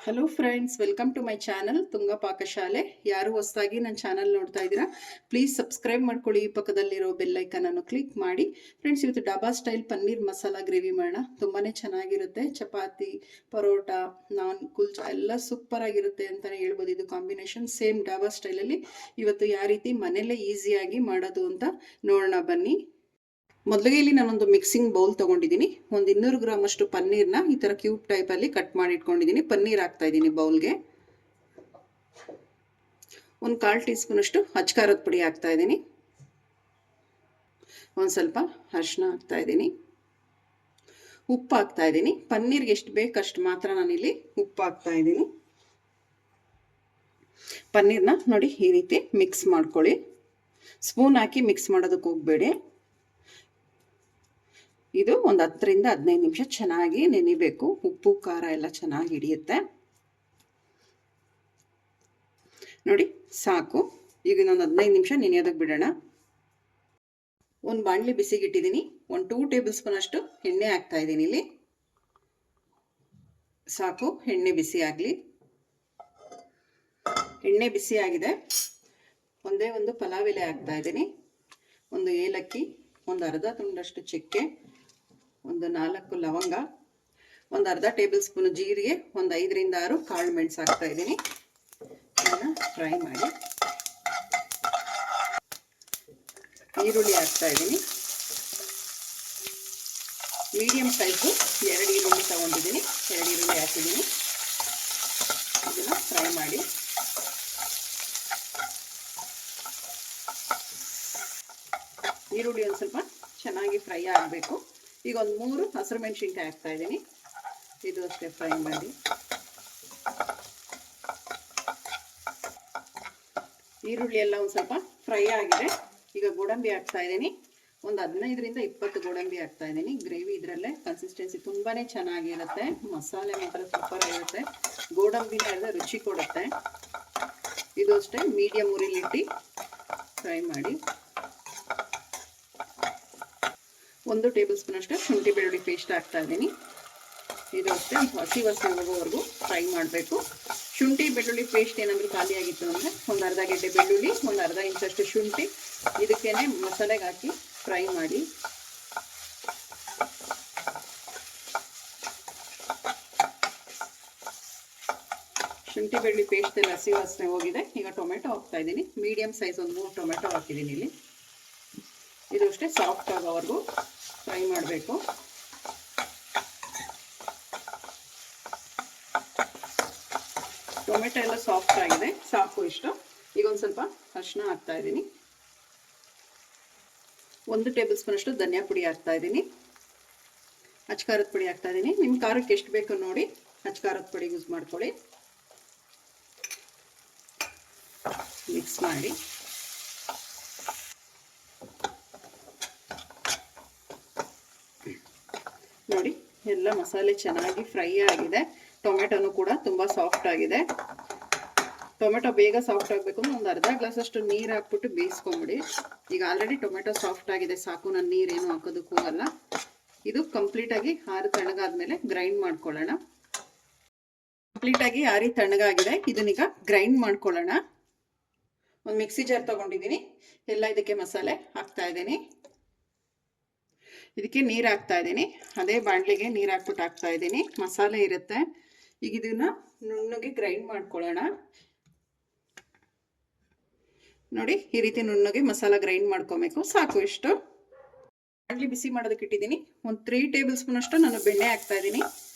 Hello friends, welcome to my channel Tunga ಪಾಕಶಾಲೆ. ಯಾರು ಹೊಸದಾಗಿ ನನ್ನ ಚಾನಲ್ ನೋಡ್ತಾ ಇದ್ದೀರಾ, ಪ್ಲೀಸ್ ಸಬ್ಸ್ಕ್ರೈಬ್ ಮಾಡ್ಕೊಳ್ಳಿ. ಪಕ್ಕದಲ್ಲಿರೋ ಬೆಲ್ ಐಕನ್ ಅನ್ನು ಕ್ಲಿಕ್ ಮಾಡಿ. ಫ್ರೆಂಡ್ಸ್, ಇವತ್ತು ಡಾಬಾ ಸ್ಟೈಲ್ ಪನ್ನೀರ್ ಮಸಾಲಾ ಗ್ರೇವಿ ಮಾಡೋಣ. ತುಂಬಾ ಚೆನ್ನಾಗಿರುತ್ತೆ. ಚಪಾತಿ, ಪರೋಟ, ನಾನ್, ಕುಲ್ಚಾ ಎಲ್ಲ ಸೂಪರ್ ಆಗಿರುತ್ತೆ ಅಂತಲೇ ಹೇಳ್ಬೋದು. ಇದು ಕಾಂಬಿನೇಷನ್ ಸೇಮ್ ಡಾಬಾ ಸ್ಟೈಲಲ್ಲಿ ಇವತ್ತು ಯಾವ ರೀತಿ ಮನೆಯಲ್ಲೇ ಈಸಿಯಾಗಿ ಮಾಡೋದು ಅಂತ ನೋಡೋಣ ಬನ್ನಿ. ಮೊದಲಿಗೆ ಇಲ್ಲಿ ನಾನೊಂದು ಮಿಕ್ಸಿಂಗ್ ಬೌಲ್ ತೊಗೊಂಡಿದ್ದೀನಿ. ಒಂದು 200 ಗ್ರಾಮ್ ಅಷ್ಟು ಪನ್ನೀರ್ನ ಈ ಥರ ಕ್ಯೂಬ್ ಟೈಪಲ್ಲಿ ಕಟ್ ಮಾಡಿ ಇಟ್ಕೊಂಡಿದ್ದೀನಿ. ಪನ್ನೀರ್ ಹಾಕ್ತಾ ಇದ್ದೀನಿ ಬೌಲ್ಗೆ. ಒಂದು 1/4 ಟೀ ಸ್ಪೂನ್ ಅಷ್ಟು ಅಚ್ಕಾರದ ಪುಡಿ ಹಾಕ್ತಾ ಇದ್ದೀನಿ. ಒಂದು ಸ್ವಲ್ಪ ಅರಿಶಿನ ಹಾಕ್ತಾ ಇದ್ದೀನಿ. ಉಪ್ಪು ಹಾಕ್ತಾ ಇದ್ದೀನಿ. ಪನ್ನೀರ್ಗೆ ಎಷ್ಟು ಬೇಕಷ್ಟು ಮಾತ್ರ ನಾನಿಲ್ಲಿ ಉಪ್ಪು ಹಾಕ್ತಾ ಇದ್ದೀನಿ. ಪನ್ನೀರ್ನ ನೋಡಿ ಈ ರೀತಿ ಮಿಕ್ಸ್ ಮಾಡ್ಕೊಳ್ಳಿ. ಸ್ಪೂನ್ ಹಾಕಿ ಮಿಕ್ಸ್ ಮಾಡೋದಕ್ಕೆ ಹೋಗಬೇಡಿ. ಇದು ಒಂದು 10 ರಿಂದ 15 ನಿಮಿಷ ಚೆನ್ನಾಗಿ ನೆನಿಬೇಕು. ಉಪ್ಪು ಖಾರ ಎಲ್ಲ ಚೆನ್ನಾಗಿ ಹಿಡಿಯುತ್ತೆ ನೋಡಿ. ಸಾಕು. ಈಗ ಇನ್ನೊಂದು 15 ನಿಮಿಷ ನೆನೆಯೋದಕ್ಕೆ ಬಿಡೋಣ. ಒಂದು ಬಾಣಲಿ ಬಿಸಿಗಿಟ್ಟಿದ್ದೀನಿ. ಒಂದು 2 ಟೇಬಲ್ ಸ್ಪೂನ್ ಅಷ್ಟು ಎಣ್ಣೆ ಹಾಕ್ತಾ ಇದ್ದೀನಿ. ಇಲ್ಲಿ ಸಾಕು, ಎಣ್ಣೆ ಬಿಸಿ ಆಗಲಿ. ಎಣ್ಣೆ ಬಿಸಿ ಆಗಿದೆ. ಒಂದೇ ಒಂದು ಪಲಾವ್ ಎಲೆ ಹಾಕ್ತಾ ಇದ್ದೀನಿ. ಒಂದು ಏಲಕ್ಕಿ, ಒಂದು ಅರ್ಧ ತುಂಡಷ್ಟು ಚಕ್ಕೆ, ಒಂದು 4 ಲವಂಗ, ಒಂದು ಅರ್ಧ ಟೇಬಲ್ ಸ್ಪೂನ್ ಜೀರಿಗೆ, ಒಂದು 5 ರಿಂದ 6 ಕಾಳು ಮೆಣಸು ಹಾಕ್ತಾ ಇದ್ದೀನಿ. ಇದನ್ನು ಫ್ರೈ ಮಾಡಿ. ಈರುಳ್ಳಿ ಹಾಕ್ತಾ ಇದ್ದೀನಿ. ಮೀಡಿಯಂ ಸೈಜು 2 ಈರುಳ್ಳಿ ತಗೊಂಡಿದ್ದೀನಿ. 2 ಈರುಳ್ಳಿ ಹಾಕಿದ್ದೀನಿ. ಇದನ್ನು ಫ್ರೈ ಮಾಡಿ. ಈರುಳ್ಳಿ ಒಂದು ಸ್ವಲ್ಪ ಚೆನ್ನಾಗಿ ಫ್ರೈ ಆಗಬೇಕು. ಈಗ ಒಂದು 3 ಹಸಿರು ಮೆಣಸಿನ್ಕಾಯಿ ಹಾಕ್ತಾ ಇದ್ದೀನಿ. ಇದು ಅಷ್ಟೇ ಫ್ರೈ ಮಾಡಿ. ಈರುಳ್ಳಿ ಎಲ್ಲ ಒಂದು ಸ್ವಲ್ಪ ಫ್ರೈ ಆಗಿದೆ. ಈಗ ಗೋಡಂಬಿ ಹಾಕ್ತಾ ಇದ್ದೀನಿ. ಒಂದು 15 ರಿಂದ 20 ಗೋಡಂಬಿ ಹಾಕ್ತಾ ಇದ್ದೀನಿ. ಗ್ರೇವಿ ಇದರಲ್ಲೇ ಕನ್ಸಿಸ್ಟೆನ್ಸಿ ತುಂಬಾ ಚೆನ್ನಾಗಿರುತ್ತೆ. ಮಸಾಲೆ ಮಾತ್ರ ಸೂಪರ್ ಆಗಿರುತ್ತೆ. ಗೋಡಂಬಿನ ಎಲ್ಲ ರುಚಿ ಕೊಡುತ್ತೆ. ಇದು ಅಷ್ಟೇ ಮೀಡಿಯಂ ಉರಿಲಿಟ್ಟು ಫ್ರೈ ಮಾಡಿ. 1 ಟೇಬಲ್ ಸ್ಪೂನ್ ಅಷ್ಟು ಶುಂಠಿ ಬೆಳ್ಳುಳ್ಳಿ ಪೇಸ್ಟ್ ಹಾಕ್ತಾ ಇದ್ದೀನಿ. ಇದು ಅಷ್ಟೇ ಹಸಿ ವಾಸನೆ ಹೋಗೋವರೆಗೂ ಫ್ರೈ ಮಾಡಬೇಕು. ಶುಂಠಿ ಬೆಳ್ಳುಳ್ಳಿ ಪೇಸ್ಟ್ ಏನಾದರೂ ಖಾಲಿ ಆಗಿತ್ತು ಅಂದರೆ ಒಂದು ಅರ್ಧ ಗೆಡ್ಡೆ ಬೆಳ್ಳುಳ್ಳಿ, ಒಂದು ಅರ್ಧ ಇಂಚಷ್ಟು ಶುಂಠಿ ಇದಕ್ಕೇನೆ ಮಸಾಲೆಗೆ ಹಾಕಿ ಫ್ರೈ ಮಾಡಿ. ಶುಂಠಿ ಬೆಳ್ಳುಳ್ಳಿ ಪೇಸ್ಟ್ ಎಲ್ಲ ಹಸಿ ವಾಸನೆ ಹೋಗಿದೆ. ಈಗ ಟೊಮೆಟೊ ಹಾಕ್ತಾ ಇದ್ದೀನಿ. ಮೀಡಿಯಂ ಸೈಜ್ ಒಂದು 3 ಟೊಮೆಟೊ ಹಾಕಿದ್ದೀನಿ ಇಲ್ಲಿ. ಇದು ಅಷ್ಟೇ ಸಾಫ್ಟ್ ಆಗೋವರೆಗೂ ಫ್ರೈ ಮಾಡಬೇಕು. ಟೊಮೆಟೊ ಎಲ್ಲ ಸಾಫ್ಟ್ ಆಗಿದೆ. ಸಾಕು ಇಷ್ಟು. ಈಗ ಒಂದು ಸ್ವಲ್ಪ ಅರಿಶಿನ ಹಾಕ್ತಾ ಇದ್ದೀನಿ. 1 ಟೇಬಲ್ ಸ್ಪೂನ್ ಅಷ್ಟು ಧನಿಯಾ ಪುಡಿ ಹಾಕ್ತಾ ಇದ್ದೀನಿ. ಅಚ್ಕಾರದ ಪುಡಿ ಹಾಕ್ತಾ ಇದ್ದೀನಿ. ನಿಮ್ಮ ಖಾರಕ್ಕೆ ಎಷ್ಟು ಬೇಕೋ ನೋಡಿ ಅಚ್ಕಾರದ ಪುಡಿ ಯೂಸ್ ಮಾಡ್ಕೊಳ್ಳಿ. ಮಿಕ್ಸ್ ಮಾಡಿ. ನೋಡಿ ಎಲ್ಲ ಮಸಾಲೆ ಚೆನ್ನಾಗಿ ಫ್ರೈ ಆಗಿದೆ. ಟೊಮೆಟೊನು ಕೂಡ ತುಂಬ ಸಾಫ್ಟ್ ಆಗಿದೆ. ಟೊಮೆಟೊ ಬೇಗ ಸಾಫ್ಟ್ ಆಗಬೇಕು ಅಂದ್ರೆ ಒಂದು ಅರ್ಧ ಗ್ಲಾಸ್ ಅಷ್ಟು ನೀರು ಹಾಕ್ಬಿಟ್ಟು ಬೇಯಿಸ್ಕೊಂಬಿಡಿ. ಈಗ ಆಲ್ರೆಡಿ ಟೊಮೆಟೊ ಸಾಫ್ಟ್ ಆಗಿದೆ. ಸಾಕು, ನಾನು ನೀರೇನು ಹಾಕೋದಕ್ಕೂ ಹೋಗಲ್ಲ. ಇದು ಕಂಪ್ಲೀಟಾಗಿ ಆರಿ ತಣ್ಣಗಾದ್ಮೇಲೆ ಗ್ರೈಂಡ್ ಮಾಡ್ಕೊಳ್ಳೋಣ. ಕಂಪ್ಲೀಟಾಗಿ ಆರಿ ತಣ್ಣಗಾಗಿದೆ. ಇದನ್ನೀಗ ಗ್ರೈಂಡ್ ಮಾಡ್ಕೊಳ್ಳೋಣ. ಒಂದು ಮಿಕ್ಸಿ ಜಾರ್ ತೊಗೊಂಡಿದ್ದೀನಿ. ಎಲ್ಲ ಇದಕ್ಕೆ ಮಸಾಲೆ ಹಾಕ್ತಾ ಇದ್ದೀನಿ. ಇದಕ್ಕೆ ನೀರು ಹಾಕ್ತಾ ಇದ್ದೀನಿ. ಅದೇ ಬಾಣಲಿಗೆ ನೀರು ಹಾಕ್ಬಿಟ್ಟು ಹಾಕ್ತಾ ಇದ್ದೀನಿ. ಮಸಾಲೆ ಇರುತ್ತೆ. ಈಗ ಇದನ್ನ ನುಣ್ಣಗೆ ಗ್ರೈಂಡ್ ಮಾಡ್ಕೊಳ್ಳೋಣ. ನೋಡಿ ಈ ರೀತಿ ನುಣ್ಣಗೆ ಮಸಾಲ ಗ್ರೈಂಡ್ ಮಾಡ್ಕೊಬೇಕು. ಸಾಕು ಇಷ್ಟು. ಬಾಣಲಿ ಬಿಸಿ ಮಾಡೋದಕ್ಕೆ ಇಟ್ಟಿದ್ದೀನಿ. ಒಂದು 3 ಟೇಬಲ್ ಸ್ಪೂನ್ ಅಷ್ಟು ನಾನು ಬೆಣ್ಣೆ ಹಾಕ್ತಾ ಇದ್ದೀನಿ.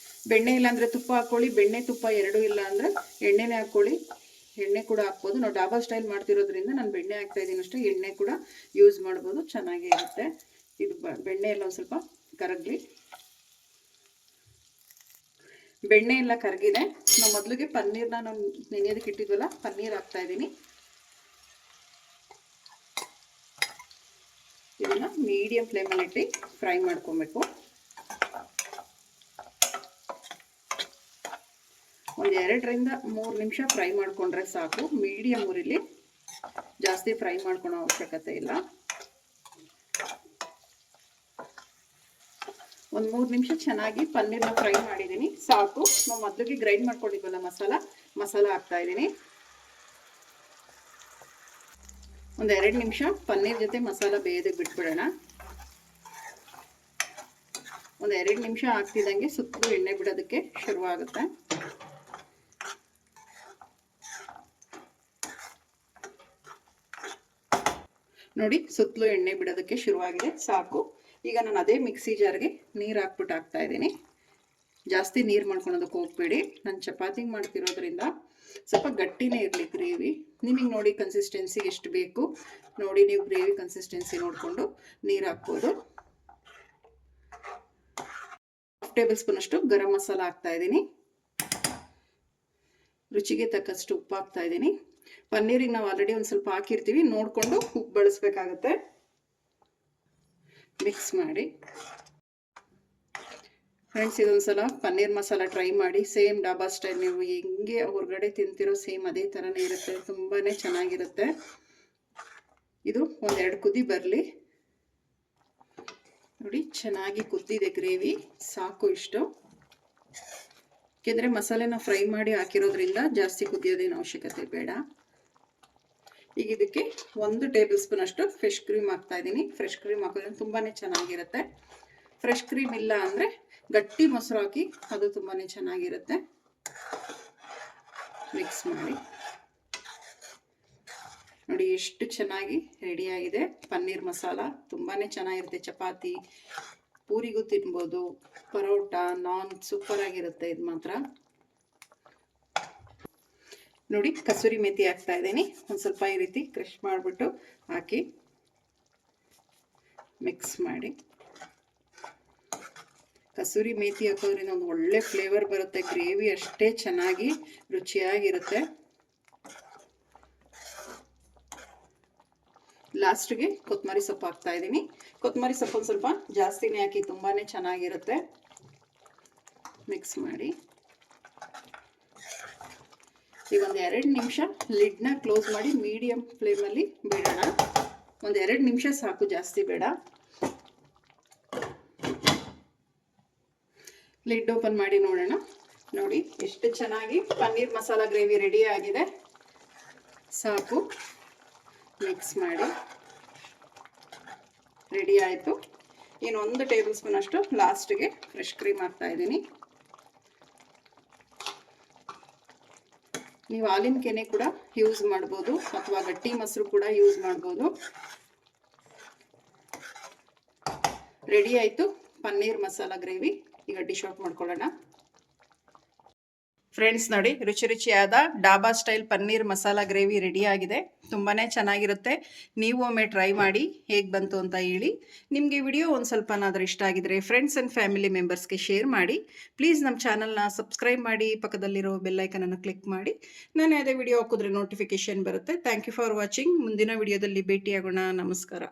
ಬೆಣ್ಣೆ ಇಲ್ಲ ಅಂದರೆ ತುಪ್ಪ ಹಾಕ್ಕೊಳ್ಳಿ. ಬೆಣ್ಣೆ ತುಪ್ಪ ಎರಡೂ ಇಲ್ಲ ಅಂದರೆ ಎಣ್ಣೆನೇ ಹಾಕ್ಕೊಳ್ಳಿ. ಎಣ್ಣೆ ಕೂಡ ಹಾಕ್ಬೋದು. ನಾವು ಡಾಬಾ ಸ್ಟೈಲ್ ಮಾಡ್ತಿರೋದ್ರಿಂದ ನಾನು ಬೆಣ್ಣೆ ಹಾಕ್ತಾ ಇದ್ದೀನಿ ಅಷ್ಟೇ. ಎಣ್ಣೆ ಕೂಡ ಯೂಸ್ ಮಾಡ್ಬೋದು, ಚೆನ್ನಾಗೇ ಇರುತ್ತೆ. ಇದು ಬೆಣ್ಣೆ ಎಲ್ಲ ಒಂದು ಸ್ವಲ್ಪ ಕರಗಲಿ. ಬೆಣ್ಣೆ ಎಲ್ಲ ಕರಗಿದೆ. ನಾವು ಮೊದಲಿಗೆ ಪನ್ನೀರ್ನ ನಾವು ನೆನೆಯೋದಕ್ಕೆ ಇಟ್ಟಿದ್ವಲ್ಲ, ಪನ್ನೀರ್ ಹಾಕ್ತಾ ಇದ್ದೀನಿ. ಇದನ್ನ ಮೀಡಿಯಂ ಫ್ಲೇಮಲ್ಲಿ ಇಟ್ಟು ಫ್ರೈ ಮಾಡ್ಕೊಬೇಕು. ಒಂದು 2 ರಿಂದ 3 ನಿಮಿಷ ಫ್ರೈ ಮಾಡ್ಕೊಂಡ್ರೆ ಸಾಕು. ಮೀಡಿಯಂ ಉರಿಲಿ, ಜಾಸ್ತಿ ಫ್ರೈ ಮಾಡ್ಕೊಳೋ ಅವಶ್ಯಕತೆ ಇಲ್ಲ. ಒಂದು 3 ನಿಮಿಷ ಚೆನ್ನಾಗಿ ಪನ್ನೀರ್ನ ಫ್ರೈ ಮಾಡಿದ್ದೀನಿ, ಸಾಕು. ನಾವು ಮೊದಲಿಗೆ ಗ್ರೈಂಡ್ ಮಾಡ್ಕೊಂಡಿದ್ವಲ್ಲ ಮಸಾಲ ಹಾಕ್ತಾ ಇದ್ದೀನಿ. ಒಂದು 2 ನಿಮಿಷ ಪನ್ನೀರ್ ಜೊತೆ ಮಸಾಲ ಬೇಯೋದಕ್ಕೆ ಬಿಟ್ಬಿಡೋಣ. ಒಂದು 2 ನಿಮಿಷ ಆಗ್ತಿದ್ದಂಗೆ ಸುತ್ತಲೂ ಎಣ್ಣೆ ಬಿಡೋದಕ್ಕೆ ಶುರುವಾಗುತ್ತೆ. ನೋಡಿ, ಸುತ್ತಲೂ ಎಣ್ಣೆ ಬಿಡೋದಕ್ಕೆ ಶುರುವಾಗಿದೆ, ಸಾಕು. ಈಗ ನಾನು ಅದೇ ಮಿಕ್ಸಿ ಜಾರ್ಗೆ ನೀರು ಹಾಕ್ಬಿಟ್ಟು ಹಾಕ್ತಾ ಇದ್ದೀನಿ. ಜಾಸ್ತಿ ನೀರು ಮಾಡ್ಕೊಳೋದಕ್ಕೆ ಹೋಗ್ಬೇಡಿ. ನಾನು ಚಪಾತಿಗೆ ಮಾಡ್ತಿರೋದ್ರಿಂದ ಸ್ವಲ್ಪ ಗಟ್ಟಿನೇ ಇರಲಿ ಗ್ರೇವಿ. ನಿಮಗೆ ನೋಡಿ ಕನ್ಸಿಸ್ಟೆನ್ಸಿ ಎಷ್ಟು ಬೇಕು ನೋಡಿ, ನೀವು ಗ್ರೇವಿ ಕನ್ಸಿಸ್ಟೆನ್ಸಿ ನೋಡಿಕೊಂಡು ನೀರು ಹಾಕ್ಬೋದು. 1 ಟೇಬಲ್ ಸ್ಪೂನ್ ಅಷ್ಟು ಗರಂ ಮಸಾಲ ಹಾಕ್ತಾ ಇದ್ದೀನಿ. ರುಚಿಗೆ ತಕ್ಕಷ್ಟು ಉಪ್ಪು ಹಾಕ್ತಾ ಇದ್ದೀನಿ. ಪನ್ನೀರಿಗೆ ನಾವು ಆಲ್ರೆಡಿ ಒಂದು ಸ್ವಲ್ಪ ಹಾಕಿರ್ತೀವಿ, ನೋಡಿಕೊಂಡು ಉಪ್ಪು ಬಳಸಬೇಕಾಗತ್ತೆ. ಮಿಕ್ಸ್ ಮಾಡಿ ಫ್ರೆಂಡ್ಸ್, ಇದೊಂದ್ಸಲ ಪನ್ನೀರ್ ಮಸಾಲ ಟ್ರೈ ಮಾಡಿ. ಸೇಮ್ ಡಾಬಾ ಸ್ಟೈಲ್ ನೀವು ಹೆಂಗೆ ಹೊರಗಡೆ ತಿಂತಿರೋ ಸೇಮ್ ಅದೇ ಥರನೇ ಇರುತ್ತೆ, ತುಂಬಾ ಚೆನ್ನಾಗಿರುತ್ತೆ. ಇದು 1-2 ಕುದಿ ಬರಲಿ. ನೋಡಿ, ಚೆನ್ನಾಗಿ ಕುದ್ದಿದೆ ಗ್ರೇವಿ, ಸಾಕು ಇಷ್ಟು. ಯಾಕೆಂದರೆ ಮಸಾಲೆನ ಫ್ರೈ ಮಾಡಿ ಹಾಕಿರೋದ್ರಿಂದ ಜಾಸ್ತಿ ಕುದಿಯೋದೇನು ಅವಶ್ಯಕತೆ ಬೇಡ. ಈಗ ಇದಕ್ಕೆ 1 ಟೇಬಲ್ ಸ್ಪೂನ್ ಅಷ್ಟು ಫ್ರೆಶ್ ಕ್ರೀಮ್ ಹಾಕ್ತಾ ಇದ್ದೀನಿ. ಫ್ರೆಶ್ ಕ್ರೀಮ್ ಹಾಕೋದ್ರಿಂದ ತುಂಬಾ ಚೆನ್ನಾಗಿರುತ್ತೆ. ಫ್ರೆಶ್ ಕ್ರೀಮ್ ಇಲ್ಲ ಅಂದರೆ ಗಟ್ಟಿ ಮೊಸರು ಹಾಕಿ, ಅದು ತುಂಬಾ ಚೆನ್ನಾಗಿರುತ್ತೆ. ಮಿಕ್ಸ್ ಮಾಡಿ ನೋಡಿ, ಎಷ್ಟು ಚೆನ್ನಾಗಿ ರೆಡಿಯಾಗಿದೆ ಪನ್ನೀರ್ ಮಸಾಲ. ತುಂಬಾ ಚೆನ್ನಾಗಿರುತ್ತೆ. ಚಪಾತಿ, ಪೂರಿಗೂ ತಿನ್ಬೋದು, ಪರೋಟ, ನಾನ್, ಸೂಪರ್ ಆಗಿರುತ್ತೆ ಇದು ಮಾತ್ರ. ನೋಡಿ, ಕಸೂರಿ ಮೆಥಿ ಹಾಕ್ತಾ ಇದ್ದೀನಿ. ಒಂದು ಸ್ವಲ್ಪ ಈ ರೀತಿ ಕ್ರಷ್ ಮಾಡಿಬಿಟ್ಟು ಹಾಕಿ ಮಿಕ್ಸ್ ಮಾಡಿ. ಕಸೂರಿ ಮೇಥಿ ಹಾಕೋದ್ರಿಂದ ಒಂದು ಒಳ್ಳೆ ಫ್ಲೇವರ್ ಬರುತ್ತೆ. ಗ್ರೇವಿ ಅಷ್ಟೇ ಚೆನ್ನಾಗಿ ರುಚಿಯಾಗಿರುತ್ತೆ. ಲಾಸ್ಟ್ಗೆ ಕೊತ್ತಂಬರಿ ಸೊಪ್ಪು ಹಾಕ್ತಾ ಇದ್ದೀನಿ. ಕೊತ್ತಂಬರಿ ಸೊಪ್ಪು ಒಂದು ಸ್ವಲ್ಪ ಜಾಸ್ತಿನೇ ಹಾಕಿ, ತುಂಬಾ ಚೆನ್ನಾಗಿರುತ್ತೆ. ಮಿಕ್ಸ್ ಮಾಡಿ ಈಗ ಒಂದು 2 ನಿಮಿಷ ಲಿಡ್ನ ಕ್ಲೋಸ್ ಮಾಡಿ ಮೀಡಿಯಂ ಫ್ಲೇಮಲ್ಲಿ ಬಿಡೋಣ. ಒಂದು 2 ನಿಮಿಷ ಸಾಕು, ಜಾಸ್ತಿ ಬೇಡ. ಲಿಡ್ ಓಪನ್ ಮಾಡಿ ನೋಡೋಣ. ನೋಡಿ, ಎಷ್ಟು ಚೆನ್ನಾಗಿ ಪನ್ನೀರ್ ಮಸಾಲ ಗ್ರೇವಿ ರೆಡಿ ಆಗಿದೆ, ಸಾಕು. ಮಿಕ್ಸ್ ಮಾಡಿ ರೆಡಿ ಆಯಿತು. ಇನ್ನು 1 ಟೇಬಲ್ ಸ್ಪೂನ್ ಅಷ್ಟು ಲಾಸ್ಟ್ಗೆ ಫ್ರೆಶ್ ಕ್ರೀಮ್ ಹಾಕ್ತಾ ಇದ್ದೀನಿ. ನೀವು ಹಾಲಿನ ಕೆನೆ ಕೂಡ ಯೂಸ್ ಮಾಡ್ಬೋದು, ಅಥವಾ ಗಟ್ಟಿ ಮೊಸರು ಕೂಡ ಯೂಸ್ ಮಾಡ್ಬೋದು. ರೆಡಿ ಆಯಿತು ಪನ್ನೀರ್ ಮಸಾಲ ಗ್ರೇವಿ. ಈಗ ಡಿಶ್ ಔಟ್ ಮಾಡ್ಕೊಳ್ಳೋಣ. ಫ್ರೆಂಡ್ಸ್ ನೋಡಿ, ರುಚಿ ರುಚಿಯಾದ dhaba style paneer masala gravy ready ಆಗಿದೆ. ತುಂಬಾ ಚೆನ್ನಾಗಿರುತ್ತೆ. ನೀವು ಒಮ್ಮೆ ಟ್ರೈ ಮಾಡಿ ಹೇಗೆ ಬಂತು ಅಂತ ಹೇಳಿ. ನಿಮಗೆ ವಿಡಿಯೋ ಒಂದು ಸ್ವಲ್ಪನಾದರೂ ಇಷ್ಟ ಆಗಿದ್ರೆ ಫ್ರೆಂಡ್ಸ್ ಆ್ಯಂಡ್ ಫ್ಯಾಮಿಲಿ ಮೆಂಬರ್ಸ್ಗೆ ಶೇರ್ ಮಾಡಿ. ಪ್ಲೀಸ್ ನಮ್ಮ ಚಾನಲ್ನ ಸಬ್ಸ್ಕ್ರೈಬ್ ಮಾಡಿ, ಪಕ್ಕದಲ್ಲಿರೋ ಬೆಲ್ಲೈಕನನ್ನು ಕ್ಲಿಕ್ ಮಾಡಿ. ನಾನು ಯಾವುದೇ ವಿಡಿಯೋ ಹಾಕಿದ್ರೆ ನೋಟಿಫಿಕೇಶನ್ ಬರುತ್ತೆ. Thank you for watching. ಮುಂದಿನ ವಿಡಿಯೋದಲ್ಲಿ ಭೇಟಿಯಾಗೋಣ. ನಮಸ್ಕಾರ.